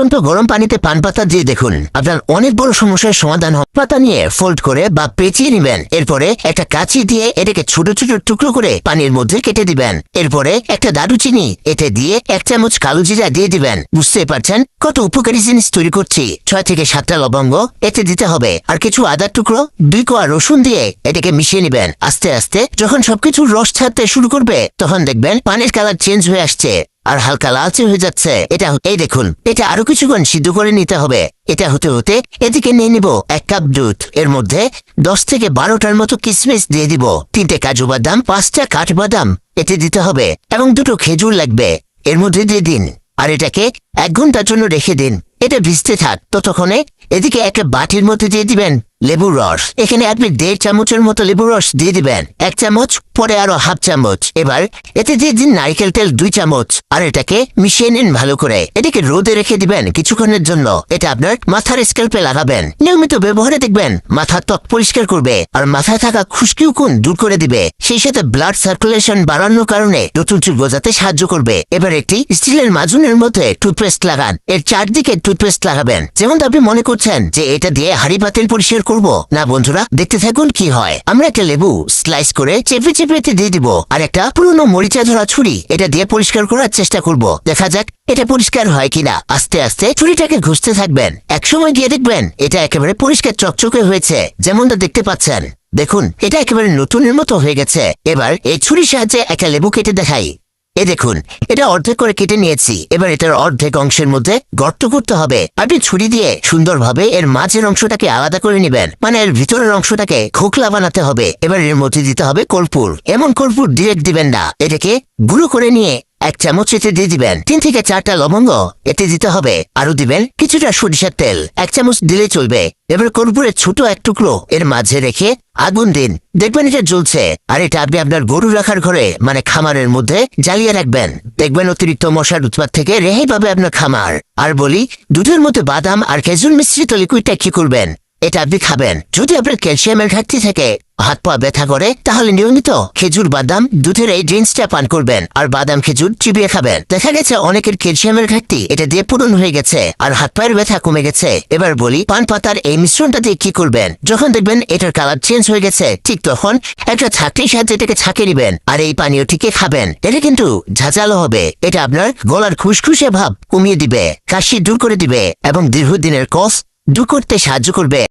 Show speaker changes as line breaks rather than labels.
ফুটন্ত গরম পানিতে পান পাতা দিয়ে দেখুন আপনার অনেক বড় সমস্যার সমাধান হবে। পাতা নিয়ে ফোল্ড করে বা পেঁচিয়ে নেবেন। এরপরে একটা কাঁচি দিয়ে এটাকে ছোট ছোট টুকরো করে পানির মধ্যে কেটে দিবেন। এরপরে একটা দারুচিনি এতে দিয়ে 1 চামচ কালো জিরা দিয়ে দিবেন। বুঝতে পারছেন কত উপকারী জিনিস তৈরি করছি। 6 থেকে 7টা লবঙ্গ এতে দিতে হবে, আর কিছু আদার টুকরো, 2 কোয়া রসুন দিয়ে এটাকে মিশিয়ে নেবেন। আস্তে আস্তে যখন সবকিছু রস ছাড়তে শুরু করবে তখন দেখবেন পানির কালার চেঞ্জ হয়ে আসছে আর হালকা লালচে হয়ে যাচ্ছে। এই দেখুন, এটা আরো কিছুক্ষণ সিদ্ধ করে নিতে হবে। এটা হতে হতে এদিকে নিয়ে নিব 1 কাপ দুধ। এর মধ্যে 10 থেকে 12টার মতো কিশমিশ দিয়ে দিব, 3টে কাজু বাদাম, 5টা কাঠবাদাম এতে দিতে হবে এবং 2টো খেজুর লাগবে, এর মধ্যে দিয়ে দিন। আর এটাকে 1 ঘন্টার জন্য রেখে দিন। এটা ভিজতে থাক। ততক্ষণে এদিকে একটা বাটির মধ্যে দিয়ে দিবেন লেবুর রস। এখানে আপনি 1.5 চামচের মতো লেবুর রস দিয়ে দিবেন। 1 চামচ, পরে আরো হাফ চামচ। এবার এতে দিয়ে দিন নারকেল তেল 2 চামচ, আর এটাকে মিশিয়ে নিন ভালো করে। এটাকে রোদে রেখে দিবেন কিছুক্ষণের জন্য। এটা আপনার মাথার স্ক্যাল্পে লাগাবেন। নিয়মিত ব্যবহারে দেখবেন মাথার ত্বক পরিষ্কার করবে আর মাথায় থাকা খুশকিউকুন দূর করে দিবে। সেই সাথে ব্লাড সার্কুলেশন বাড়ানোর কারণে নতুন চুল গজাতে সাহায্য করবে। এবার একটি স্টিলের মাজুনের মধ্যে টুথপেস্ট লাগান। এর চারদিকে টুথপেস্ট লাগাবেন। যেমন আপনি মনে করছেন যে এটা দিয়ে হাঁড়ি পাতিল পরিষ্কার করব না, বন্ধুরা দেখতে থাকুন কি হয়। আমরা একটা লেবু স্লাইস করে চেপে চেপে দিয়ে দিব, আর একটা পুরনো মরিচা ধরা ছুরি এটা দিয়ে পরিষ্কার করার চেষ্টা করব। দেখা যাক এটা পরিষ্কার হয় কিনা। আস্তে আস্তে ছুরিটাকে ঘষতে থাকবেন। একসময় গিয়ে দেখবেন এটা একেবারে পরিষ্কার চকচকে হয়েছে, যেমনটা দেখতে পাচ্ছেন। দেখুন এটা একেবারে নতুনের মতো হয়ে গেছে। এবার এই ছুরির সাহায্যে একটা লেবু কেটে দেখাই। দেখুন এটা অর্ধেক করে কেটে নিয়েছি। এবার এটার অর্ধেক অংশের মধ্যে গর্ত করতে হবে। আপনি ছুরি দিয়ে সুন্দরভাবে এর মাঝের অংশটাকে আলাদা করে নেবেন, মানে এর ভিতরের অংশটাকে খোকলা বানাতে হবে। এবার এর মধ্যে দিতে হবে কর্পূর। এমন কর্পূর ডিরেক্ট দিবেন না, এটাকে গুঁড়ো করে নিয়ে 1 চামচ এতে দিয়ে দিবেন। 3 থেকে 4টা লবঙ্গ এতে দিতে হবে। আরো দিবেন কিছুটা সরিষার তেল, 1 চামচ দিলে চলবে। এবার কর্পূরের ছোট এক টুকরো এর মাঝে রেখে আগুন দিন। দেখবেন এটা জ্বলছে। আর এটা আপনি আপনার গরু রাখার ঘরে মানে খামারের মধ্যে জ্বালিয়ে রাখবেন। দেখবেন অতিরিক্ত মশার উৎপাত থেকে রেহাই পাবে আপনার খামার। আর বলি, দুধের মধ্যে বাদাম আর খেজুর মিশ্রিত লিকুইডটা কি করবেন, এটা আপনি খাবেন। যদি আপনার ক্যালসিয়ামের ঘাটতি থেকে হাত পা ব্যথা করে তাহলে নিয়মিত খেজুর বাদাম দুধের এই ড্রিঙ্কসটা পান করবেন আর বাদাম খেজুর চিবিয়ে খাবেন। দেখা গেছে অনেকের ক্যালসিয়ামের ঘাটতি এটা দিয়ে পূরণ হয়ে গেছে আর হাত পায়ের ব্যথা কমে গেছে। এবার বলি, পান পাতার এই মিশ্রণটা দিয়ে কি করবেন। যখন দেখবেন এটার কালার চেঞ্জ হয়ে গেছে ঠিক তখন একটা ছাঁকনির সাহায্যে এটাকে ছাঁকে নেবেন আর এই পানীয়টিকে খাবেন। এটা কিন্তু ঝাঁঝালো হবে। এটা আপনার গলার খুশখুশে ভাব কমিয়ে দিবে, কাশি দূর করে দিবে এবং দীর্ঘদিনের কফ দূর করতে সাহায্য করবে।